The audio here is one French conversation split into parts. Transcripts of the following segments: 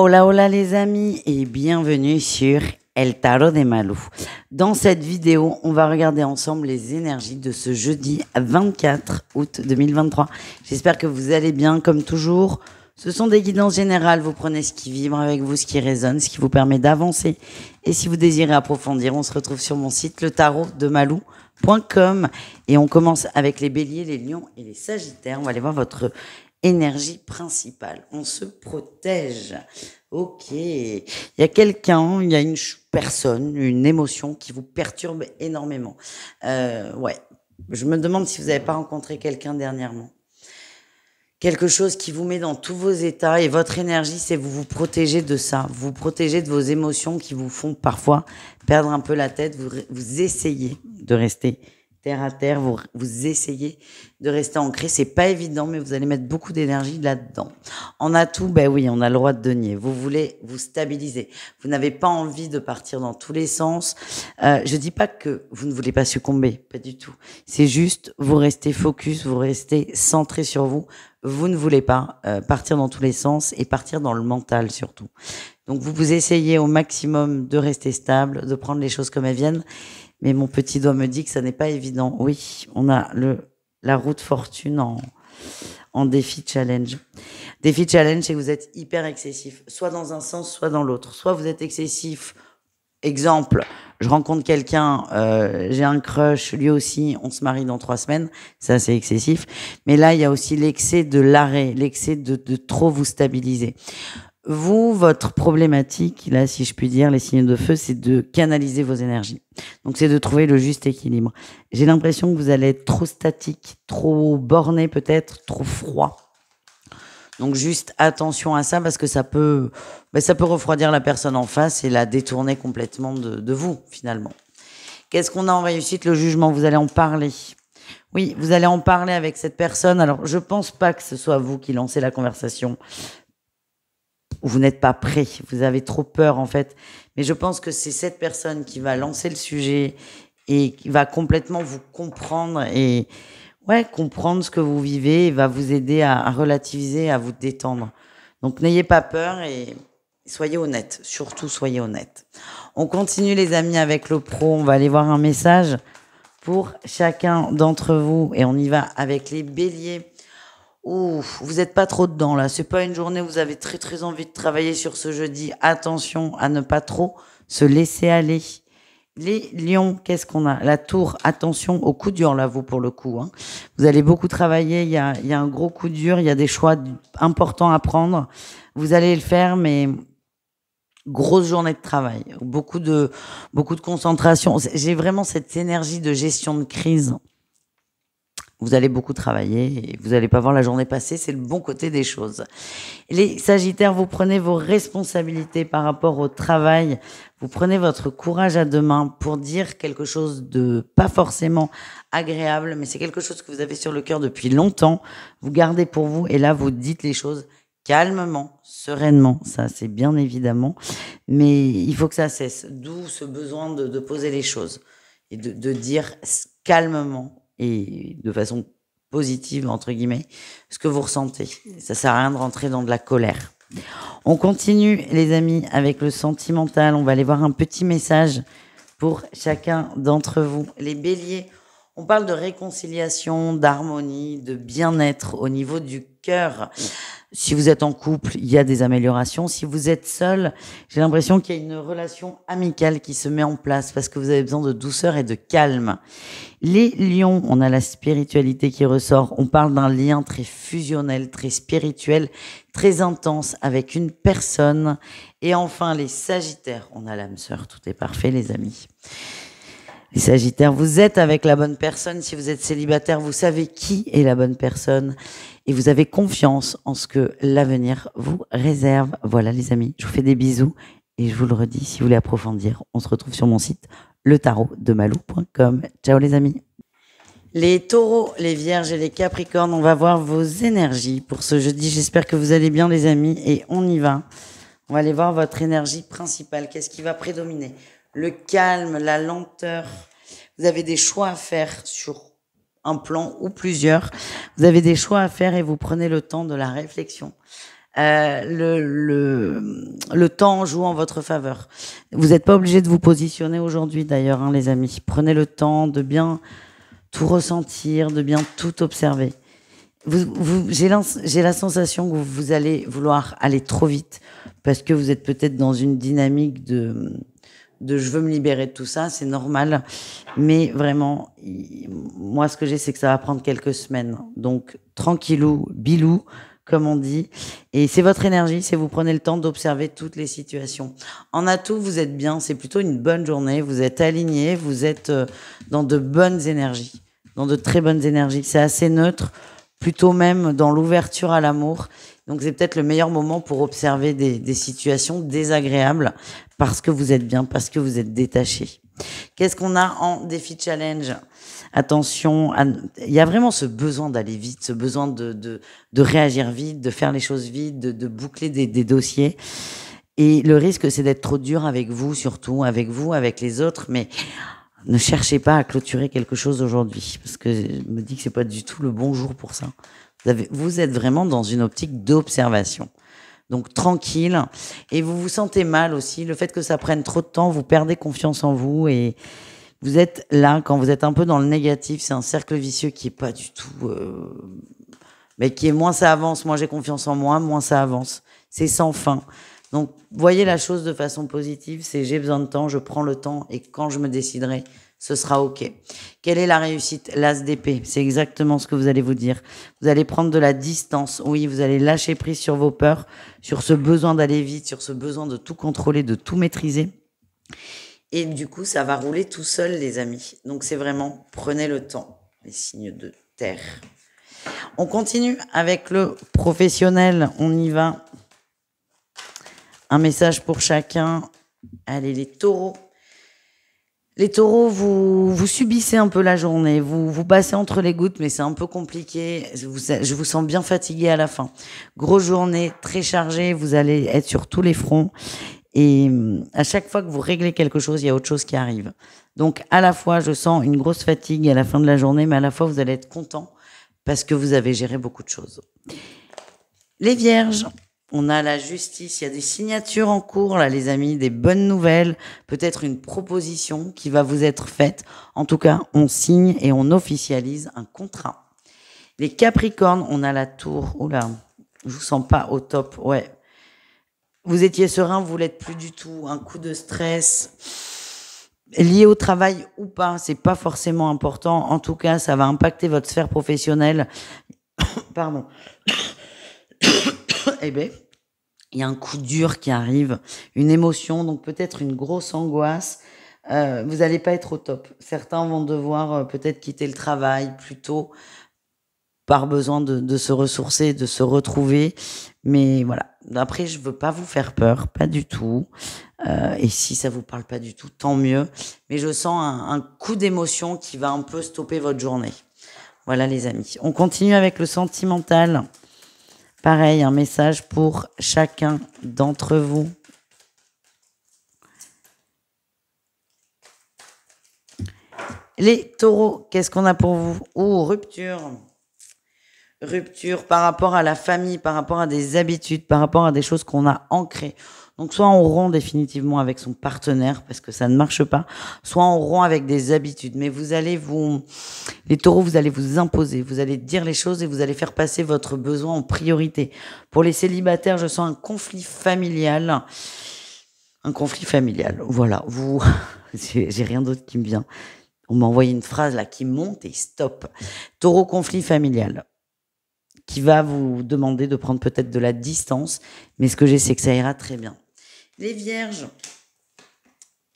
Hola, hola les amis et bienvenue sur El Tarot de Malou. Dans cette vidéo, on va regarder ensemble les énergies de ce jeudi 24 août 2023. J'espère que vous allez bien comme toujours. Ce sont des guidances générales, vous prenez ce qui vibre avec vous, ce qui résonne, ce qui vous permet d'avancer. Et si vous désirez approfondir, on se retrouve sur mon site letarotdemalou.com et on commence avec les béliers, les lions et les sagittaires. On va aller voir votre énergie principale. On se protège. Ok. Il y a quelqu'un, il y a une personne, une émotion qui vous perturbe énormément. Ouais. Je me demande si vous n'avez pas rencontré quelqu'un dernièrement. Quelque chose qui vous met dans tous vos états et votre énergie, c'est vous protéger de ça. Vous protégez de vos émotions qui vous font parfois perdre un peu la tête. Vous essayez de rester terre à terre, vous essayez de rester ancré. C'est pas évident, mais vous allez mettre beaucoup d'énergie là-dedans. En atout, ben oui, on a le roi de denier. Vous voulez vous stabiliser. Vous n'avez pas envie de partir dans tous les sens. Je dis pas que vous ne voulez pas succomber, pas du tout. C'est juste, vous restez focus, vous restez centré sur vous. Vous ne voulez pas partir dans tous les sens et partir dans le mental surtout. Donc vous essayez au maximum de rester stable, de prendre les choses comme elles viennent. Mais mon petit doigt me dit que ça n'est pas évident. Oui, on a la route fortune en défi challenge. Défi challenge, c'est que vous êtes hyper excessif, soit dans un sens, soit dans l'autre. Soit vous êtes excessif. Exemple, je rencontre quelqu'un, j'ai un crush, lui aussi, on se marie dans 3 semaines. Ça, c'est excessif. Mais là, il y a aussi l'excès de l'arrêt, l'excès de trop vous stabiliser. Vous, votre problématique, là, si je puis dire, les signes de feu, c'est de canaliser vos énergies. Donc, c'est de trouver le juste équilibre. J'ai l'impression que vous allez être trop statique, trop borné peut-être, trop froid. Donc, juste attention à ça parce que ça peut refroidir la personne en face et la détourner complètement de vous, finalement. Qu'est-ce qu'on a en réussite? Le jugement, vous allez en parler. Oui, vous allez en parler avec cette personne. Alors, je pense pas que ce soit vous qui lancez la conversation. Vous n'êtes pas prêt, vous avez trop peur en fait. Mais je pense que c'est cette personne qui va lancer le sujet et qui va complètement vous comprendre et comprendre ce que vous vivez et va vous aider à relativiser, à vous détendre. Donc n'ayez pas peur et soyez honnête, surtout soyez honnête. On continue les amis avec le pro, on va aller voir un message pour chacun d'entre vous et on y va avec les béliers. Ouf, vous n'êtes pas trop dedans là. C'est pas une journée où vous avez très très envie de travailler sur ce jeudi. Attention à ne pas trop se laisser aller. Les lions, qu'est-ce qu'on a? La tour, attention au coup dur là, vous pour le coup. Hein. Vous allez beaucoup travailler, il y a un gros coup dur, il y a des choix importants à prendre. Vous allez le faire, mais grosse journée de travail, beaucoup de concentration. J'ai vraiment cette énergie de gestion de crise. Vous allez beaucoup travailler et vous n'allez pas voir la journée passer, c'est le bon côté des choses. Les Sagittaires, vous prenez vos responsabilités par rapport au travail, vous prenez votre courage à deux mains pour dire quelque chose de pas forcément agréable, mais c'est quelque chose que vous avez sur le cœur depuis longtemps, vous gardez pour vous et là vous dites les choses calmement, sereinement, ça c'est bien évidemment, mais il faut que ça cesse, d'où ce besoin de poser les choses et de dire calmement et de façon positive, entre guillemets, ce que vous ressentez. Ça sert à rien de rentrer dans de la colère. On continue, les amis, avec le sentimental. On va aller voir un petit message pour chacun d'entre vous. Les béliers, on parle de réconciliation, d'harmonie, de bien-être au niveau du cœur. Si vous êtes en couple, il y a des améliorations. Si vous êtes seul, j'ai l'impression qu'il y a une relation amicale qui se met en place parce que vous avez besoin de douceur et de calme. Les lions, on a la spiritualité qui ressort. On parle d'un lien très fusionnel, très spirituel, très intense avec une personne. Et enfin, les sagittaires, on a l'âme sœur. Tout est parfait, les amis. Les sagittaires, vous êtes avec la bonne personne. Si vous êtes célibataire, vous savez qui est la bonne personne. Et vous avez confiance en ce que l'avenir vous réserve. Voilà, les amis, je vous fais des bisous. Et je vous le redis, si vous voulez approfondir, on se retrouve sur mon site letarotdemalou.com. Ciao les amis. Les taureaux, les vierges et les capricornes, on va voir vos énergies pour ce jeudi. J'espère que vous allez bien les amis et on y va. On va aller voir votre énergie principale. Qu'est-ce qui va prédominer? Le calme, la lenteur. Vous avez des choix à faire sur un plan ou plusieurs. Vous avez des choix à faire et vous prenez le temps de la réflexion. le temps joue en votre faveur. Vous n'êtes pas obligé de vous positionner aujourd'hui d'ailleurs, hein, les amis. Prenez le temps de bien tout ressentir, de bien tout observer. J'ai la sensation que vous allez vouloir aller trop vite parce que vous êtes peut-être dans une dynamique de je veux me libérer de tout ça, c'est normal. Mais vraiment, moi, ce que j'ai, c'est que ça va prendre quelques semaines. Donc, tranquillou, bilou, comme on dit. Et c'est votre énergie, c'est vous prenez le temps d'observer toutes les situations. En atout, vous êtes bien, c'est plutôt une bonne journée, vous êtes aligné, vous êtes dans de bonnes énergies, dans de très bonnes énergies. C'est assez neutre, plutôt même dans l'ouverture à l'amour. Donc c'est peut-être le meilleur moment pour observer des situations désagréables parce que vous êtes bien, parce que vous êtes détaché. Qu'est-ce qu'on a en défi challenge? Attention, il y a vraiment ce besoin d'aller vite, ce besoin de réagir vite, de faire les choses vite, de boucler des dossiers. Et le risque, c'est d'être trop dur avec vous, surtout avec vous, avec les autres. Mais ne cherchez pas à clôturer quelque chose aujourd'hui, parce que je me dis que c'est pas du tout le bon jour pour ça. Vous êtes vraiment dans une optique d'observation. Donc tranquille. Et vous vous sentez mal aussi. Le fait que ça prenne trop de temps, vous perdez confiance en vous et vous êtes là, quand vous êtes un peu dans le négatif, c'est un cercle vicieux qui est pas du tout... mais qui est moins ça avance, moi j'ai confiance en moi, moins ça avance. C'est sans fin. Donc voyez la chose de façon positive, c'est j'ai besoin de temps, je prends le temps et quand je me déciderai, ce sera OK. Quelle est la réussite? L'as d'épée, c'est exactement ce que vous allez vous dire. Vous allez prendre de la distance, oui, vous allez lâcher prise sur vos peurs, sur ce besoin d'aller vite, sur ce besoin de tout contrôler, de tout maîtriser. Et du coup, ça va rouler tout seul, les amis. Donc c'est vraiment, prenez le temps, les signes de terre. On continue avec le professionnel, on y va. Un message pour chacun. Allez, les taureaux. Les taureaux, vous subissez un peu la journée, vous passez entre les gouttes, mais c'est un peu compliqué. Je vous sens bien fatigué à la fin. Grosse journée, très chargée, vous allez être sur tous les fronts. Et à chaque fois que vous réglez quelque chose, il y a autre chose qui arrive. Donc à la fois, je sens une grosse fatigue à la fin de la journée, mais à la fois, vous allez être content parce que vous avez géré beaucoup de choses. Les vierges. On a la justice, il y a des signatures en cours, là, les amis, des bonnes nouvelles, peut-être une proposition qui va vous être faite. En tout cas, on signe et on officialise un contrat. Les Capricornes, on a la tour. Oula, je vous sens pas au top, ouais. Vous étiez serein, vous l'êtes plus du tout. Un coup de stress lié au travail ou pas, c'est pas forcément important. En tout cas, ça va impacter votre sphère professionnelle. Pardon. Eh bien, il y a un coup dur qui arrive, une émotion, donc peut-être une grosse angoisse. Vous n'allez pas être au top. Certains vont devoir peut-être quitter le travail plus tôt par besoin de se ressourcer, de se retrouver. Mais voilà. Après, je veux pas vous faire peur, pas du tout. Et si ça vous parle pas du tout, tant mieux. Mais je sens un coup d'émotion qui va un peu stopper votre journée. Voilà, les amis. On continue avec le sentimental. Pareil, un message pour chacun d'entre vous. Les taureaux, qu'est-ce qu'on a pour vous? Oh, rupture. Rupture par rapport à la famille, par rapport à des habitudes, par rapport à des choses qu'on a ancrées. Donc soit on rompt définitivement avec son partenaire parce que ça ne marche pas, soit on rompt avec des habitudes. Mais les taureaux, vous allez vous imposer, vous allez dire les choses et vous allez faire passer votre besoin en priorité. Pour les célibataires, je sens un conflit familial. Un conflit familial, voilà. J'ai rien d'autre qui me vient. On m'a envoyé une phrase là qui monte et stop. Taureau, conflit familial, qui va vous demander de prendre peut-être de la distance, mais ce que j'ai, c'est que ça ira très bien. Les vierges,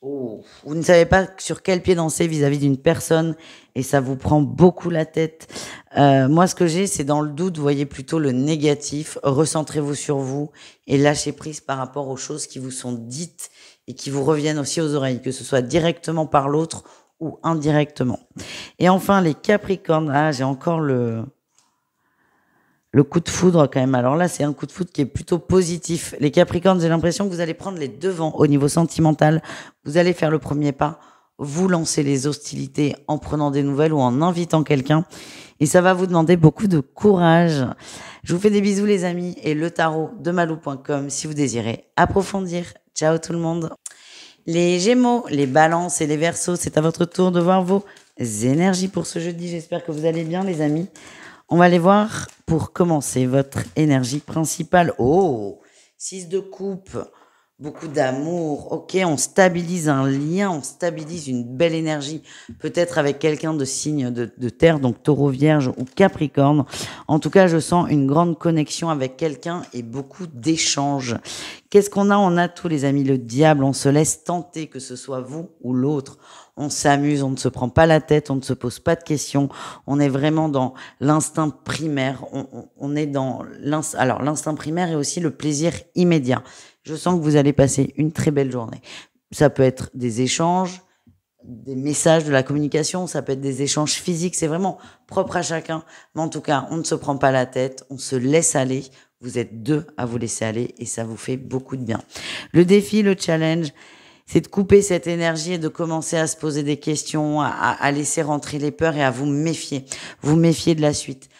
vous ne savez pas sur quel pied danser vis-à-vis d'une personne et ça vous prend beaucoup la tête. Moi, ce que j'ai, c'est dans le doute, voyez plutôt le négatif, recentrez-vous sur vous et lâchez prise par rapport aux choses qui vous sont dites et qui vous reviennent aussi aux oreilles, que ce soit directement par l'autre ou indirectement. Et enfin, les Capricornes, j'ai encore le coup de foudre quand même. Alors là, c'est un coup de foudre qui est plutôt positif. Les Capricornes, j'ai l'impression que vous allez prendre les devants au niveau sentimental. Vous allez faire le premier pas vous lancer les hostilités en prenant des nouvelles ou en invitant quelqu'un. Et ça va vous demander beaucoup de courage. Je vous fais des bisous les amis et le tarot de malou.com si vous désirez approfondir. Ciao tout le monde. Les Gémeaux, les Balances et les Verseaux, c'est à votre tour de voir vos énergies pour ce jeudi. J'espère que vous allez bien les amis. On va aller voir pour commencer votre énergie principale. Oh, 6 de coupe. Beaucoup d'amour, ok, on stabilise un lien, on stabilise une belle énergie, peut-être avec quelqu'un de signe de terre, donc taureau, vierge ou capricorne. En tout cas, je sens une grande connexion avec quelqu'un et beaucoup d'échanges. Qu'est-ce qu'on a? On a tous les amis, le diable, on se laisse tenter, que ce soit vous ou l'autre. On s'amuse, on ne se prend pas la tête, on ne se pose pas de questions. On est vraiment dans l'instinct primaire. On est dans l'instinct primaire et aussi le plaisir immédiat. Je sens que vous allez passer une très belle journée. Ça peut être des échanges, des messages, de la communication, ça peut être des échanges physiques, c'est vraiment propre à chacun. Mais en tout cas, on ne se prend pas la tête, on se laisse aller. Vous êtes deux à vous laisser aller et ça vous fait beaucoup de bien. Le défi, le challenge, c'est de couper cette énergie et de commencer à se poser des questions, à laisser rentrer les peurs et à vous méfier. Vous méfier de la suite.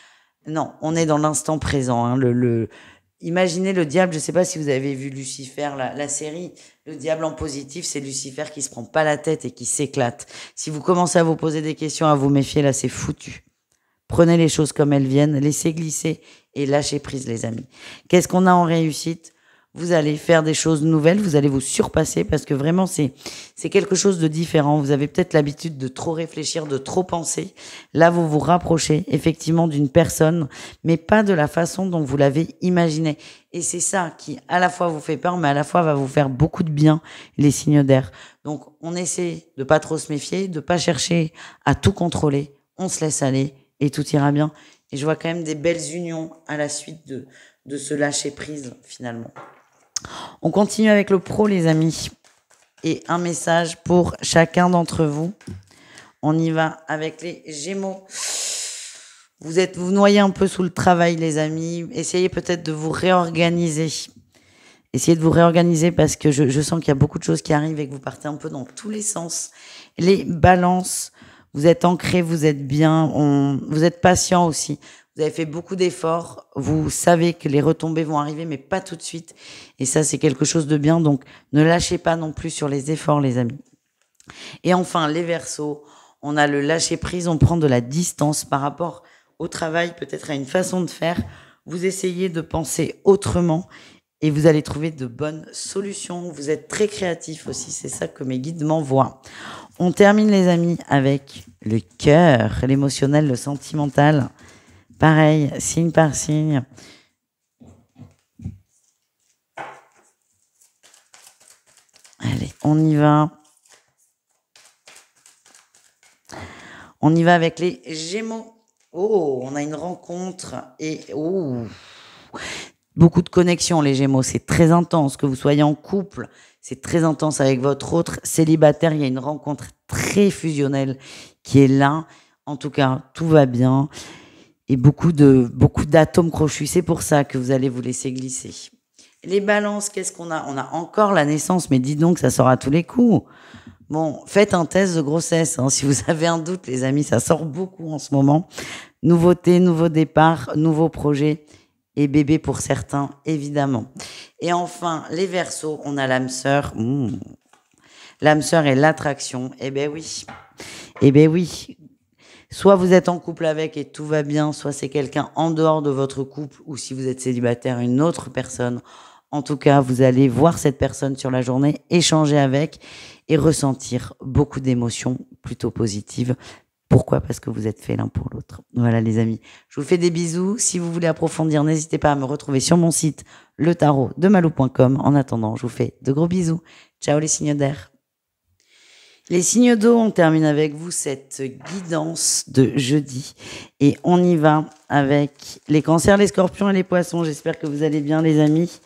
Non, on est dans l'instant présent. Hein, Imaginez le diable, je ne sais pas si vous avez vu Lucifer, la série. Le diable en positif, c'est Lucifer qui se prend pas la tête et qui s'éclate. Si vous commencez à vous poser des questions, à vous méfier, là, c'est foutu. Prenez les choses comme elles viennent, laissez glisser et lâchez prise, les amis. Qu'est-ce qu'on a en réussite? Vous allez faire des choses nouvelles, vous allez vous surpasser parce que vraiment, c'est quelque chose de différent. Vous avez peut-être l'habitude de trop réfléchir, de trop penser. Là, vous vous rapprochez effectivement d'une personne, mais pas de la façon dont vous l'avez imaginé. Et c'est ça qui, à la fois, vous fait peur, mais à la fois va vous faire beaucoup de bien, les signes d'air. Donc, on essaie de pas trop se méfier, de pas chercher à tout contrôler. On se laisse aller et tout ira bien. Et je vois quand même des belles unions à la suite de ce lâcher prise, finalement. On continue avec le pro, les amis. Et un message pour chacun d'entre vous. On y va avec les Gémeaux. Vous noyez un peu sous le travail, les amis. Essayez peut-être de vous réorganiser. Essayez de vous réorganiser parce que je sens qu'il y a beaucoup de choses qui arrivent et que vous partez un peu dans tous les sens. Les Balances, vous êtes ancrés, vous êtes bien, vous êtes patient aussi. Vous avez fait beaucoup d'efforts, vous savez que les retombées vont arriver, mais pas tout de suite. Et ça, c'est quelque chose de bien, donc ne lâchez pas non plus sur les efforts, les amis. Et enfin, les Verseaux, on a le lâcher-prise, on prend de la distance par rapport au travail, peut-être à une façon de faire. Vous essayez de penser autrement et vous allez trouver de bonnes solutions. Vous êtes très créatifs aussi, c'est ça que mes guides m'envoient. On termine, les amis, avec le cœur, l'émotionnel, le sentimental. Pareil, signe par signe. Allez, on y va. On y va avec les Gémeaux. Oh, on a une rencontre et beaucoup de connexions, les Gémeaux. C'est très intense. Que vous soyez en couple, c'est très intense avec votre autre célibataire. Il y a une rencontre très fusionnelle qui est là. En tout cas, tout va bien. Et beaucoup d'atomes crochus. C'est pour ça que vous allez vous laisser glisser. Les Balances, qu'est-ce qu'on a? On a encore la naissance, mais dis donc, ça sort à tous les coups. Bon, faites un test de grossesse. Hein, si vous avez un doute, les amis, ça sort beaucoup en ce moment. Nouveauté, nouveau départ, nouveau projet et bébé pour certains, évidemment. Et enfin, les Verseaux, on a l'âme sœur. L'âme sœur et l'attraction. Eh ben oui. Eh ben oui. Soit vous êtes en couple avec et tout va bien, soit c'est quelqu'un en dehors de votre couple, ou si vous êtes célibataire, une autre personne. En tout cas, vous allez voir cette personne sur la journée, échanger avec et ressentir beaucoup d'émotions plutôt positives. Pourquoi? Parce que vous êtes faits l'un pour l'autre. Voilà, les amis. Je vous fais des bisous. Si vous voulez approfondir, n'hésitez pas à me retrouver sur mon site, letarotdemalou.com. En attendant, je vous fais de gros bisous. Ciao les signes d'air. Les signes d'eau, on termine avec vous cette guidance de jeudi. Et on y va avec les cancers, les scorpions et les poissons. J'espère que vous allez bien, les amis.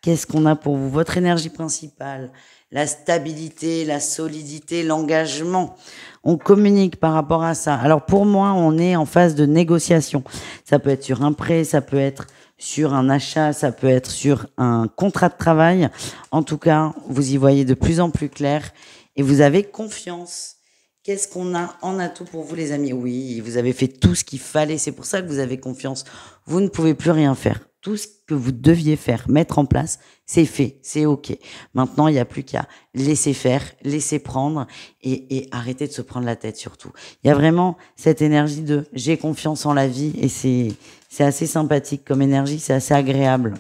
Qu'est-ce qu'on a pour vous? Votre énergie principale, la stabilité, la solidité, l'engagement. On communique par rapport à ça. Alors pour moi, on est en phase de négociation. Ça peut être sur un prêt, ça peut être sur un achat, ça peut être sur un contrat de travail. En tout cas, vous y voyez de plus en plus clair. et vous avez confiance. Qu'est-ce qu'on a en atout pour vous, les amis? Oui, vous avez fait tout ce qu'il fallait. C'est pour ça que vous avez confiance. Vous ne pouvez plus rien faire. Tout ce que vous deviez faire, mettre en place, c'est fait, c'est OK. Maintenant, il n'y a plus qu'à laisser faire, laisser prendre et arrêter de se prendre la tête surtout. Il y a vraiment cette énergie de j'ai confiance en la vie et c'est assez sympathique comme énergie, c'est assez agréable.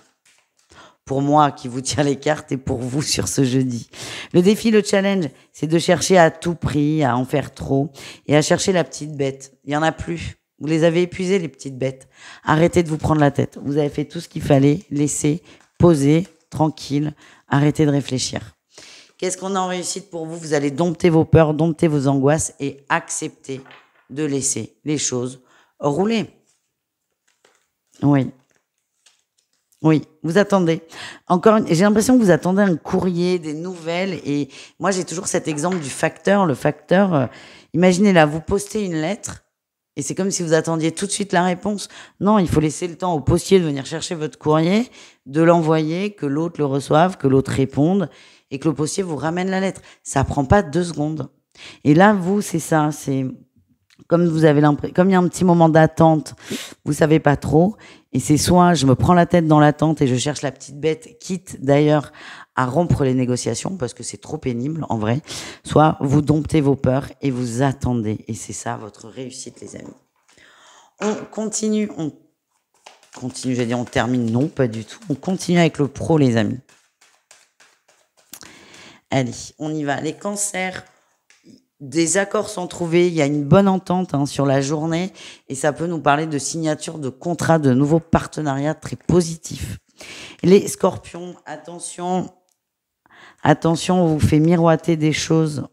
Pour moi qui vous tire les cartes et pour vous sur ce jeudi. Le défi, le challenge, c'est de chercher à tout prix, à en faire trop et à chercher la petite bête. Il y en a plus. Vous les avez épuisées, les petites bêtes. Arrêtez de vous prendre la tête. Vous avez fait tout ce qu'il fallait. Laissez, posez, tranquille. Arrêtez de réfléchir. Qu'est-ce qu'on a en réussite pour vous? Vous allez dompter vos peurs, dompter vos angoisses et accepter de laisser les choses rouler. Oui. Oui, vous attendez. J'ai l'impression que vous attendez un courrier, des nouvelles. Et moi, j'ai toujours cet exemple du facteur. Le facteur, imaginez là, vous postez une lettre et c'est comme si vous attendiez tout de suite la réponse. Non, il faut laisser le temps au postier de venir chercher votre courrier, de l'envoyer, que l'autre le reçoive, que l'autre réponde et que le postier vous ramène la lettre. Ça prend pas 2 secondes. Et là, vous, c'est ça. C'est comme vous avez l'impression, comme il y a un petit moment d'attente, vous savez pas trop. Et c'est soit je me prends la tête dans l'attente et je cherche la petite bête, quitte d'ailleurs à rompre les négociations parce que c'est trop pénible en vrai. Soit vous domptez vos peurs et vous attendez. Et c'est ça votre réussite, les amis. On continue, j'allais dire on termine, non pas du tout. On continue avec le pro, les amis. Allez, on y va. Les cancers. Des accords sont trouvés, il y a une bonne entente sur la journée et ça peut nous parler de signature de contrats, de nouveaux partenariats très positifs. Les scorpions, attention, on vous fait miroiter des choses.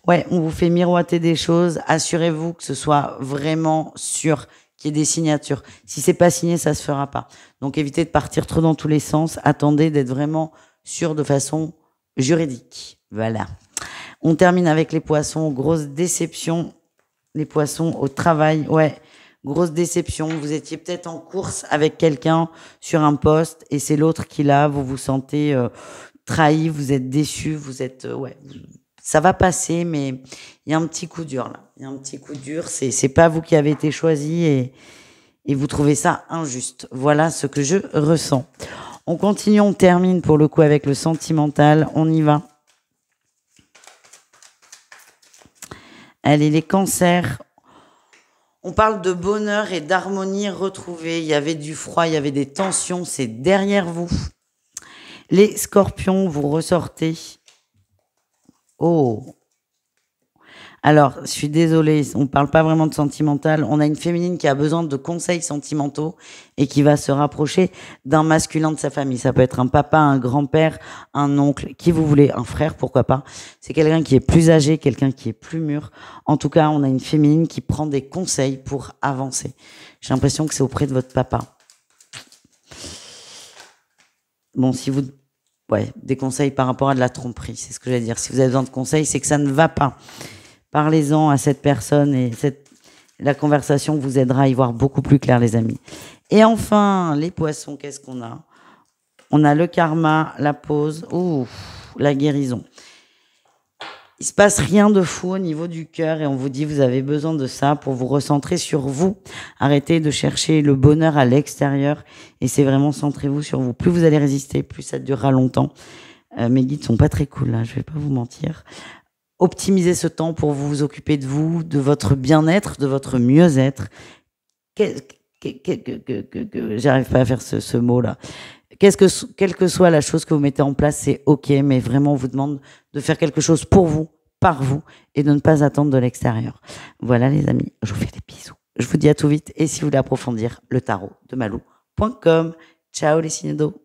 Ouais, on vous fait miroiter des choses. Assurez-vous que ce soit vraiment sûr qu'il y ait des signatures. Si c'est pas signé, ça se fera pas. Donc évitez de partir trop dans tous les sens. Attendez d'être vraiment sûr de façon juridique. Voilà. On termine avec les poissons. Grosse déception. Les poissons au travail. Ouais, grosse déception. Vous étiez peut-être en course avec quelqu'un sur un poste et c'est l'autre qui l'a. Vous vous sentez trahi, vous êtes déçu, vous êtes... ouais, ça va passer, mais il y a un petit coup dur là. Il y a un petit coup dur. C'est pas vous qui avez été choisi et vous trouvez ça injuste. Voilà ce que je ressens. On continue, on termine pour le coup avec le sentimental. On y va. Allez, les cancers. On parle de bonheur et d'harmonie retrouvée. Il y avait du froid, il y avait des tensions. C'est derrière vous. Les scorpions, vous ressortez. Oh. Alors, je suis désolée, on ne parle pas vraiment de sentimental. On a une féminine qui a besoin de conseils sentimentaux et qui va se rapprocher d'un masculin de sa famille. Ça peut être un papa, un grand-père, un oncle, qui vous voulez, un frère, pourquoi pas. C'est quelqu'un qui est plus âgé, quelqu'un qui est plus mûr. En tout cas, on a une féminine qui prend des conseils pour avancer. J'ai l'impression que c'est auprès de votre papa. Bon, si vous... Ouais, des conseils par rapport à de la tromperie, c'est ce que j'allais dire. Si vous avez besoin de conseils, c'est que ça ne va pas. Parlez-en à cette personne et la conversation vous aidera à y voir beaucoup plus clair, les amis. Et enfin, les poissons, qu'est-ce qu'on a? On a le karma, la pause, la guérison. Il se passe rien de fou au niveau du cœur et on vous dit vous avez besoin de ça pour vous recentrer sur vous. Arrêtez de chercher le bonheur à l'extérieur et c'est vraiment centrez-vous sur vous. Plus vous allez résister, plus ça durera longtemps. Mes guides sont pas très cool là, je vais pas vous mentir. Optimisez ce temps pour vous occuper de vous, de votre bien-être, de votre mieux-être. J'arrive pas à faire ce mot-là. Quelle que soit la chose que vous mettez en place, c'est OK, mais vraiment, on vous demande de faire quelque chose pour vous, par vous, et de ne pas attendre de l'extérieur. Voilà, les amis, je vous fais des bisous. Je vous dis à tout vite, et si vous voulez approfondir, le tarot de Malou.com. Ciao les signes d'eau.